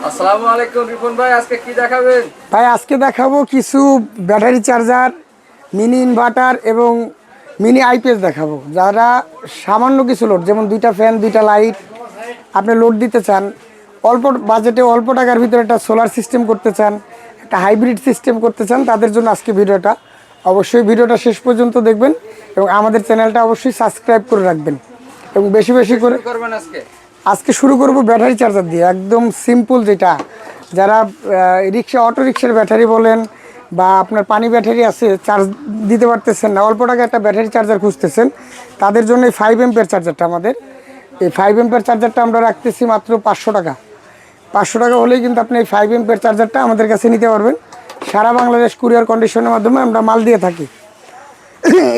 আসসালামু আলাইকুম রিপন ভাই, আজকে কি দেখাবেন? ভাই আজকে দেখাবো কিছু ব্যাটারি চার্জার, মিনি ইনভার্টার এবং মিনি আইপিএস দেখাবো। যারা সামান্য কিছু লোড, যেমন দুইটা ফ্যান, দুইটা লাইট আপনি লোড দিতে চান, অল্প বাজেটে অল্প টাকার ভিতরে একটা সোলার সিস্টেম করতে চান, একটা হাইব্রিড সিস্টেম করতে চান, তাদের জন্য আজকে ভিডিওটা। অবশ্যই ভিডিওটা শেষ পর্যন্ত দেখবেন এবং আমাদের চ্যানেলটা অবশ্যই সাবস্ক্রাইব করে রাখবেন এবং বেশি বেশি করে। করবেন আজকে আজকে শুরু করব ব্যাটারি চার্জার দিয়ে, একদম সিম্পল, যেটা যারা রিক্সা, অটো রিক্সার ব্যাটারি বলেন বা আপনার পানি ব্যাটারি আছে, চার্জ দিতে পারতেছেন না, অল্প টাকা একটা ব্যাটারি চার্জার খুঁজতেছেন, তাদের জন্য এই 5 এম্পিয়ার চার্জারটা আমাদের। এই 5 এম্পিয়ার চার্জারটা আমরা রাখতেছি মাত্র 500 টাকা। 500 টাকা হলেই কিন্তু আপনি এই 5 এম্পিয়ার চার্জারটা আমাদের কাছে নিতে পারবেন। সারা বাংলাদেশ কুরিয়ার কন্ডিশনের মাধ্যমে আমরা মাল দিয়ে থাকি।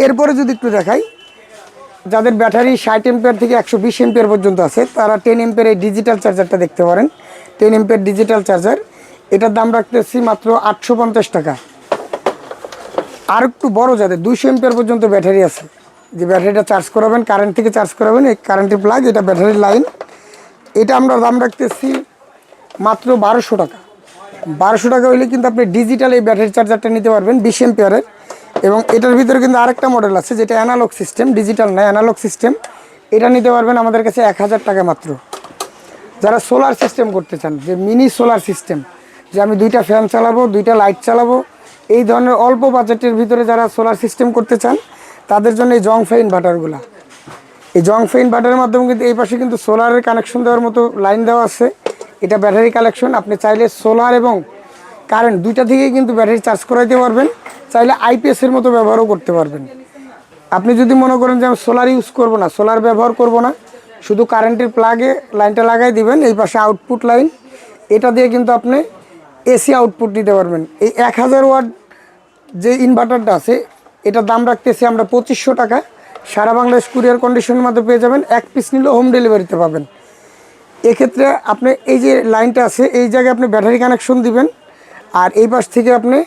এরপরে যদি একটু দেখাই, যাদের ব্যাটারি 60 এম্পিয়ার থেকে 120 এম্পিয়ার পর্যন্ত আছে, তারা 10 এম্পিয়ার এই ডিজিটাল চার্জারটা দেখতে পারেন। 10 এম্পিয়ার ডিজিটাল চার্জার, এটার দাম রাখতেছি মাত্র 850 টাকা। আর একটু বড়, যাদের 200 এম্পিয়ার পর্যন্ত ব্যাটারি আছে, যে ব্যাটারিটা চার্জ করাবেন, কারেন্ট থেকে চার্জ করাবেন, এই কারেন্টের প্লাগ, এটা ব্যাটারির লাইন, এটা আমরা দাম রাখতেছি মাত্র 1200 টাকা। 1200 টাকা হইলে কিন্তু আপনি ডিজিটাল এই ব্যাটারি চার্জারটা নিতে পারবেন 20 এম্পিয়ারের। এবং এটার ভিতরে কিন্তু আরেকটা মডেল আছে, যেটা অ্যানালগ সিস্টেম, ডিজিটাল নয়, অ্যানালগ সিস্টেম। এটা নিতে পারবেন আমাদের কাছে 1000 টাকা মাত্র। যারা সোলার সিস্টেম করতে চান, যে মিনি সোলার সিস্টেম, যে আমি দুইটা ফ্যান চালাবো, দুইটা লাইট চালাবো, এই ধরনের অল্প বাজেটের ভিতরে যারা সোলার সিস্টেম করতে চান, তাদের জন্য এই জংফে ইনভার্টারগুলো। এই জংফে ইনভার্টারের মাধ্যমে কিন্তু এই পাশে কিন্তু সোলারের কানেকশন দেওয়ার মতো লাইন দেওয়া আছে। এটা ব্যাটারি কালেকশন, আপনি চাইলে সোলার এবং কারেন্ট দুইটা থেকেই কিন্তু ব্যাটারি চার্জ করাইতে পারবেন। চাইলে আইপিএসের মতো ব্যবহারও করতে পারবেন। আপনি যদি মনে করেন যে আমি সোলার ইউজ করব না, সোলার ব্যবহার করব না, শুধু কারেন্টের প্লাগে লাইনটা লাগাই দিবেন, এই পাশে আউটপুট লাইন, এটা দিয়ে কিন্তু আপনি এসি আউটপুট নিতে পারবেন। এই 1000 ওয়াট যে ইনভার্টারটা আছে, এটার দাম রাখতেছি আমরা 2500 টাকা। সারা বাংলাদেশ কুরিয়ার কন্ডিশনের মধ্যে পেয়ে যাবেন, এক পিস নিলে হোম ডেলিভারিতে পাবেন। এক্ষেত্রে আপনি এই যে লাইনটা আছে, এই জায়গায় আপনি ব্যাটারি কানেকশন দিবেন, আর এই পাশ থেকে আপনি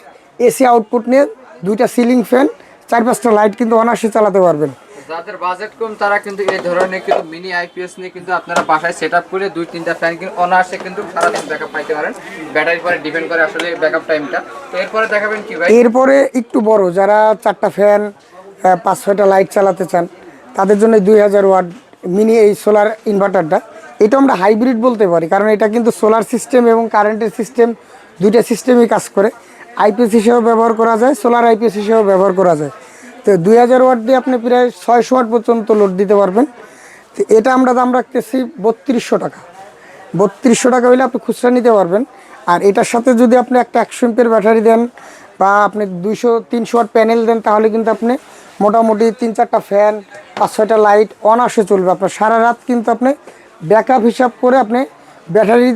এসি আউটপুট নিয়ে দুইটা সিলিং ফ্যান, 4-5টা লাইট কিন্তু অনায়াসে চালাতে পারবেন। যাদের বাজেট কম তারা কিন্তু এই ধরনের কিন্তু মিনি আইপিএস নিয়ে কিন্তু আপনারা বাসায় সেটআপ করে 2-3টা ফ্যান কিন্তু অনায়াসে কিন্তু সারাদিন ব্যাকআপ পাইতে পারেন। ব্যাটারির পরে ডিপেন্ড করে আসলে ব্যাকআপ টাইমটা। তো এরপরে দেখাবেন কি ভাই? এরপরে একটু বড়, যারা 4টা ফ্যান, 5-6টা লাইট চালাতে চান, তাদের জন্য 2000 ওয়াট মিনি এই সোলার ইনভার্টারটা। এটা আমরা হাইব্রিড বলতে পারি, কারণ এটা কিন্তু সোলার সিস্টেম এবং কারেন্টের সিস্টেম, দুইটা সিস্টেমই কাজ করে। আইপিএস হিসেবেও ব্যবহার করা যায়, সোলার আইপিএস হিসেবেও ব্যবহার করা যায়। তো 2000 ওয়াট দিয়ে আপনি প্রায় 600 ওয়াট পর্যন্ত লোড দিতে পারবেন। তো এটা আমরা দাম রাখতেছি 3200 টাকা। 3200 টাকা হলে আপনি খুচরা নিতে পারবেন। আর এটার সাথে যদি আপনি একটা 100 এম্পিয়ার ব্যাটারি দেন বা আপনি 200-300 ওয়াট প্যানেল দেন, তাহলে কিন্তু আপনি মোটামুটি 3-4টা ফ্যান, 5-6টা লাইট অনায়াসে চলবে। আপনার সারা রাত কিন্তু আপনি ব্যাকআপ হিসাব করে আপনি ব্যাটারি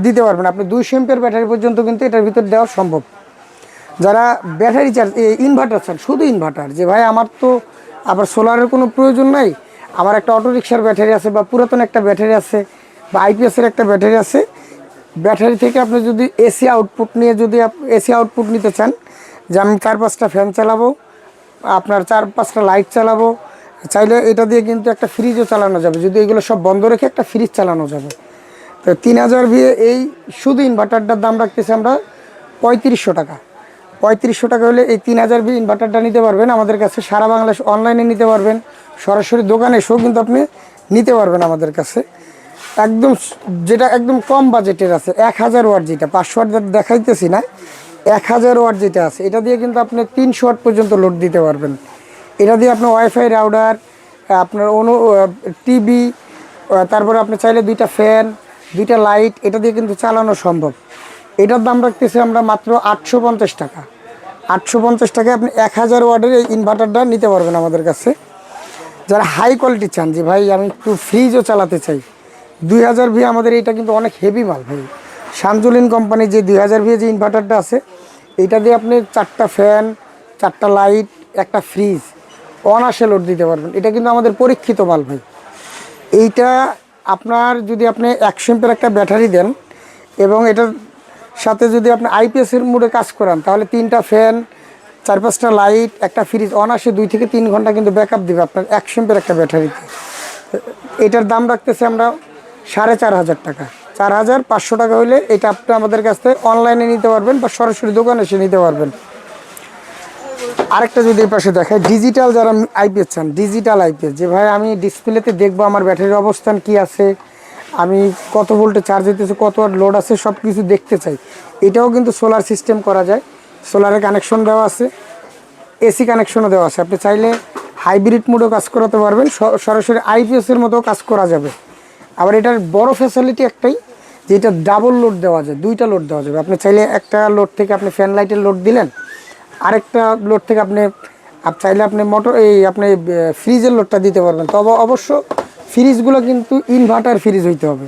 দিতে পারবেন। আপনি 200 এম্পিয়ার ব্যাটারি পর্যন্ত কিন্তু এটার ভিতর দেওয়া সম্ভব। যারা ব্যাটারি চার্জ, ইনভার্টার চান, শুধু ইনভার্টার, যে ভাই আমার তো আবার সোলারের কোনো প্রয়োজন নাই, আমার একটা অটো রিক্সার ব্যাটারি আছে বা পুরাতন একটা ব্যাটারি আছে বা আইপিএসের একটা ব্যাটারি আছে, ব্যাটারি থেকে আপনি যদি এসি আউটপুট নিয়ে, যদি এসি আউটপুট নিতে চান, যে আমি 4-5টা ফ্যান চালাবো, আপনার 4-5টা লাইট চালাবো, চাইলে এটা দিয়ে কিন্তু একটা ফ্রিজও চালানো যাবে। যদি এগুলো সব বন্ধ রেখে একটা ফ্রিজ চালানো যাবে। তো 3000 ভিএ এই শুধু ইনভার্টারটার দাম রাখতেছি আমরা 3500 টাকা। 3500 টাকা হলে এই 3000 ভি ইনভার্টারটা নিতে পারবেন আমাদের কাছে। সারা বাংলাদেশ অনলাইনে নিতে পারবেন, সরাসরি দোকানে এসেও কিন্তু আপনি নিতে পারবেন আমাদের কাছে। একদম যেটা একদম কম বাজেটের আছে, 1000 ওয়াট, যেটা 500 ওয়াট দেখাইতেছি না, 1000 ওয়াট যেটা আছে, এটা দিয়ে কিন্তু আপনি 300 ওয়াট পর্যন্ত লোড দিতে পারবেন। এটা দিয়ে আপনার ওয়াইফাই রাউটার, আপনার টিভি, তারপরে আপনি চাইলে 2টা ফ্যান, 2টা লাইট, এটা দিয়ে কিন্তু চালানো সম্ভব। এটার দাম রাখতেছি আমরা মাত্র 850 টাকা। 850 টাকায় আপনি 1000 ওয়াটের এই ইনভার্টারটা নিতে পারবেন আমাদের কাছে। যারা হাই কোয়ালিটি চান, যে ভাই আমি একটু ফ্রিজও চালাতে চাই, 2000 ভি আমাদের এটা কিন্তু অনেক হেভি মাল ভাই। শানজুলিন কোম্পানির যে 2000 ভি যে ইনভার্টারটা আছে, এইটা দিয়ে আপনি 4টা ফ্যান, 4টা লাইট, একটা ফ্রিজ অনায়াসে লোড দিতে পারবেন। এটা কিন্তু আমাদের পরীক্ষিত মাল ভাই। এইটা আপনার যদি আপনি 100 এম্পিয়ার একটা ব্যাটারি দেন এবং এটার সাথে যদি আপনি আইপিএসের মোডে কাজ করান, তাহলে 3টা ফ্যান, 4-5টা লাইট, একটা ফ্রিজ অনায়াসে 2 থেকে 3 ঘন্টা কিন্তু ব্যাকআপ দেবে আপনার 100 এম্পিয়ার একটা ব্যাটারিতে। এটার দাম রাখতেছে আমরা 4500 টাকা। 4,500 টাকা হলে এটা আপনি আমাদের কাছ থেকে অনলাইনে নিতে পারবেন বা সরাসরি দোকানে এসে নিতে পারবেন। আরেকটা যদি এই পাশে দেখায়, ডিজিটাল যারা আইপিএস চান, ডিজিটাল আইপিএস যে ভাই আমি ডিসপ্লেতে দেখবো আমার ব্যাটারির অবস্থান কি আছে, আমি কত ভোল্টে চার্জ হইতেছে, কত ওয়াট লোড আছে, সব কিছু দেখতে চাই, এটাও কিন্তু সোলার সিস্টেম করা যায়। সোলারের কানেকশন দেওয়া আছে, এসি কানেকশনও দেওয়া আছে। আপনি চাইলে হাইব্রিড মোডেও কাজ করাতে পারবেন, সরাসরি আইপিএসের মতো কাজ করা যাবে। আবার এটার বড় ফ্যাসিলিটি একটাই যে এটা ডাবল লোড দেওয়া যায়, 2টা লোড দেওয়া যাবে। আপনি চাইলে একটা লোড থেকে আপনি ফ্যান লাইটের লোড দিলেন, আরেকটা লোড থেকে আপনি চাইলে আপনি আপনি ফ্রিজের লোডটা দিতে পারবেন। তবে অবশ্য ফ্রিজগুলো কিন্তু ইনভার্টার ফ্রিজ হইতে হবে।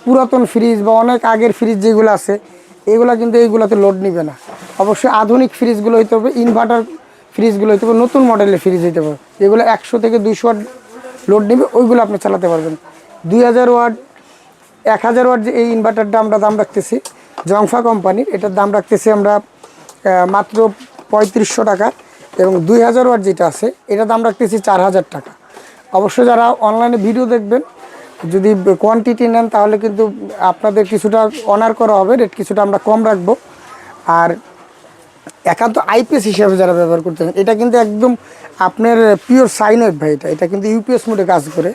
পুরাতন ফ্রিজ বা অনেক আগের ফ্রিজ যেগুলো আছে এগুলো কিন্তু এইগুলোতে লোড নিবে না। অবশ্যই আধুনিক ফ্রিজগুলো হইতে হবে, ইনভার্টার ফ্রিজগুলো হইতে হবে, নতুন মডেলের ফ্রিজ হইতে হবে, যেগুলো 100 থেকে 200 ওয়াট লোড নেবে, ওইগুলো আপনি চালাতে পারবেন। 2000 ওয়াট 1000 ওয়াট যে এই ইনভার্টারটা আমরা দাম রাখতেছি জংফা কোম্পানির, এটার দাম রাখতেছি আমরা মাত্র 3500 টাকা। এবং 2000 ওয়াট যেটা আছে এটার দাম রাখতেছি 4000 টাকা। অবশ্য যারা অনলাইনে ভিডিও দেখবেন, যদি কোয়ান্টিটি নেন তাহলে কিন্তু আপনাদের কিছুটা অনার করা হবে, রেট কিছুটা আমরা কম রাখবো। আর একান্ত আইপিএস হিসাবে যারা ব্যবহার করতে চান, এটা কিন্তু একদম আপনার পিওর সাইন ওয়েভ ভাই, এটা কিন্তু ইউপিএস মোডে কাজ করে,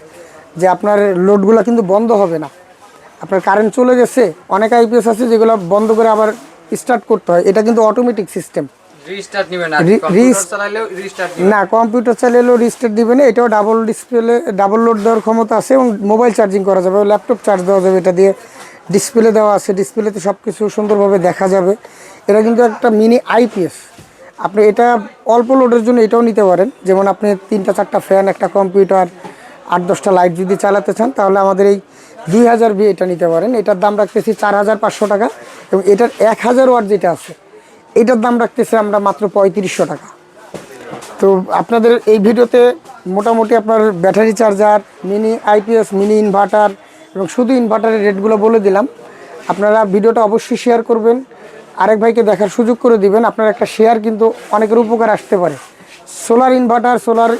যে আপনার লোডগুলো কিন্তু বন্ধ হবে না। আপনার কারেন্ট চলে গেছে, অনেক আইপিএস আছে যেগুলো বন্ধ করে আবার স্টার্ট করতে হয়, এটা কিন্তু অটোমেটিক সিস্টেম। রিস্টার্ট নিবে না, কম্পিউটার চালালেও রিস্টার্ট নিবে না, কম্পিউটার চালালেও রিস্টার্ট দিবে না। এটাও ডাবল ডিসপ্লে, ডাবল লোড দেওয়ার ক্ষমতা আছে এবং মোবাইল চার্জিং করা যাবে, ল্যাপটপ চার্জ দেওয়া যাবে, এটা দিয়ে ডিসপ্লে দেওয়া আছে, ডিসপ্লেতে সব কিছু সুন্দরভাবে দেখা যাবে। এটা কিন্তু একটা মিনি আইপিএস। আপনি এটা অল্প লোডের জন্য এটাও নিতে পারেন, যেমন আপনি 3টা-4টা ফ্যান, একটা কম্পিউটার, 8-10টা লাইট যদি চালাতে চান তাহলে আমাদের এই 2000 ভি এটা নিতে পারেন। এটার দাম রাখতেছি 4500 টাকা। এবং এটার 1000 ওয়াট যেটা আছে এটার দাম রাখতেছি আমরা মাত্র 3500 টাকা। তো আপনাদের এই ভিডিওতে মোটামুটি আপনার battery charger, mini IPS, mini inverter এবং শুধু ইনভার্টারের রেটগুলো বলে দিলাম। আপনারা ভিডিওটা অবশ্যই শেয়ার করবেন, আরেক ভাইকে দেখার সুযোগ করে দিবেন। আপনার একটা শেয়ার কিন্তু অনেকের উপকার আসতে পারে। সোলার ইনভার্টার, সোলার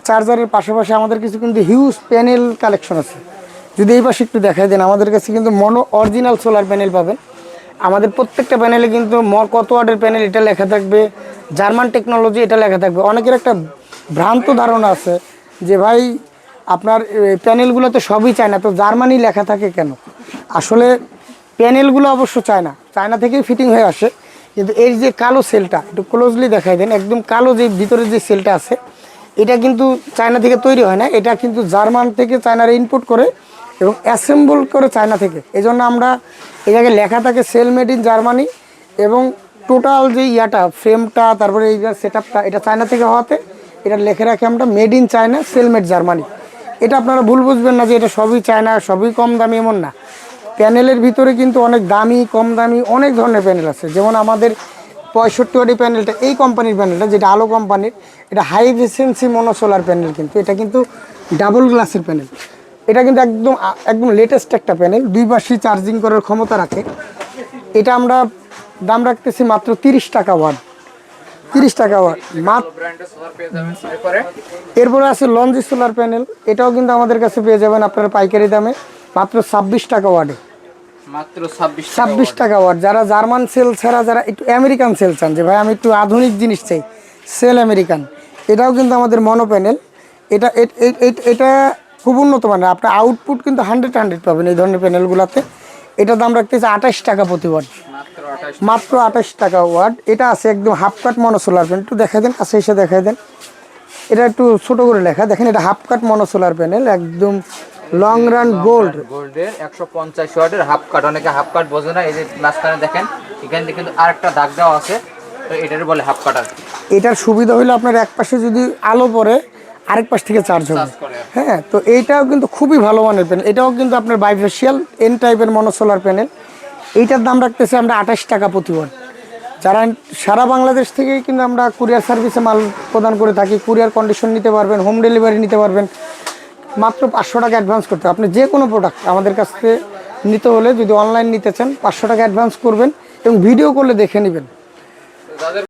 চার্জারের পাশাপাশি আমাদের কিছু কিন্তু হিউজ প্যানেল কালেকশন আছে। যদি এই পাশে একটু দেখাই দেন, আমাদের কাছে কিন্তু অরিজিনাল সোলার প্যানেল পাবেন। আমাদের প্রত্যেকটা প্যানেলে কিন্তু কত ওয়াটের প্যানেল এটা লেখা থাকবে, জার্মান টেকনোলজি এটা লেখা থাকবে। অনেকের একটা ভ্রান্ত ধারণা আছে যে ভাই আপনার প্যানেলগুলো তো সবই চায়না, তো জার্মানি লেখা থাকে কেন? আসলে প্যানেলগুলো অবশ্য চায়না থেকেই ফিটিং হয়ে আসে, কিন্তু এই যে কালো সেলটা একটু ক্লোজলি দেখাই দেন, একদম কালো যে ভিতরে যে সেলটা আছে এটা কিন্তু চায়না থেকে তৈরি হয় না, এটা কিন্তু জার্মান থেকে চায়নার ইনপুট করে এবং অ্যাসেম্বল করে চায়না থেকে। এই জন্য আমরা এই জায়গায় লেখা থাকে সেল মেড ইন জার্মানি, এবং টোটাল যে ফ্রেমটা, তারপরে এই সেট আপটা এটা চায়না থেকে হওয়াতে এটা লেখে রাখি আমরা made in China, sell made Germany. এটা আপনারা ভুল বুঝবেন না যে এটা সবই চায়না, সবই কম দামি, এমন না। প্যানেলের ভিতরে কিন্তু অনেক দামি, কম দামি অনেক ধরনের প্যানেল আছে। যেমন আমাদের 65 ওয়াটি প্যানেলটা, এই কোম্পানির প্যানেলটা যেটা আলো কোম্পানির, এটা হাই এফিসিয়েন্সি মনোসোলার প্যানেল, কিন্তু এটা কিন্তু ডাবল গ্লাসের প্যানেল। এটা কিন্তু একদম লেটেস্ট একটা প্যানেল, 2 পাশে চার্জিং করার ক্ষমতা রাখে। এটা আমরা দাম রাখতেছি মাত্র 30 টাকা ওয়াট, 30 টাকা ওয়াট মাত্র। এরপরে আছে লঞ্জি সোলার প্যানেল, এটাও কিন্তু আমাদের কাছে পেয়ে যাবেন আপনারা পাইকারি দামে মাত্র 26 টাকা ওয়াটে, মাত্র 26 টাকা ওয়াট। যারা জার্মান সেল ছাড়া যারা একটু আমেরিকান সেল চান, যে ভাই আমি একটু আধুনিক জিনিস চাই, সেল আমেরিকান, এটাও কিন্তু আমাদের মনো প্যানেল। এটা এটা খুব উন্নত মানের, আপনার আউটপুট কিন্তু 100 পাবেন এই ধরনের প্যানেলগুলোতে। এটার দাম রাখতেছে 28 টাকা প্রতি ওয়াট, মাত্র 28 টাকা ওয়াট। এটা আছে একদম হাফ কাট মনোসোলার প্যানেল, একটু দেখাই দেন, কাছে এসে দেখাই দেন, এটা একটু ছোট করে লেখা দেখেন, এটা হাফ কাট মনোসোলার প্যানেল, একদম লং রান গোল্ডের 150 ওয়াটের হাফ কাট। অনেকে হাফ কাট বোঝে না, এই যে মাঝখানে দেখেন এখানে কিন্তু আরেকটা দাগ দেওয়া আছে, তো এটার বলে হাফ কাটার। এটার সুবিধা হলো আপনার এক পাশে যদি আলো পড়ে আরেক পাশ থেকে চার্জ হবে। হ্যাঁ, তো এইটাও কিন্তু খুবই ভালো মানের প্যানেল। এটাও কিন্তু আপনার বাইফেশিয়াল এন টাইপের মনোসোলার প্যানেল। এইটার দাম রাখতেছে আমরা 28 টাকা প্রতি ওয়াট। যারা সারা বাংলাদেশ থেকেই কিন্তু আমরা কুরিয়ার সার্ভিসে মাল প্রদান করে থাকি। কুরিয়ার কন্ডিশন নিতে পারবেন, হোম ডেলিভারি নিতে পারবেন। মাত্র 500 টাকা অ্যাডভান্স করতে হবে। আপনি যে কোনো প্রোডাক্ট আমাদের কাছ থেকে নিতে হলে, যদি অনলাইন নিতে চান 500 টাকা অ্যাডভান্স করবেন এবং ভিডিও করলে দেখে নেবেন।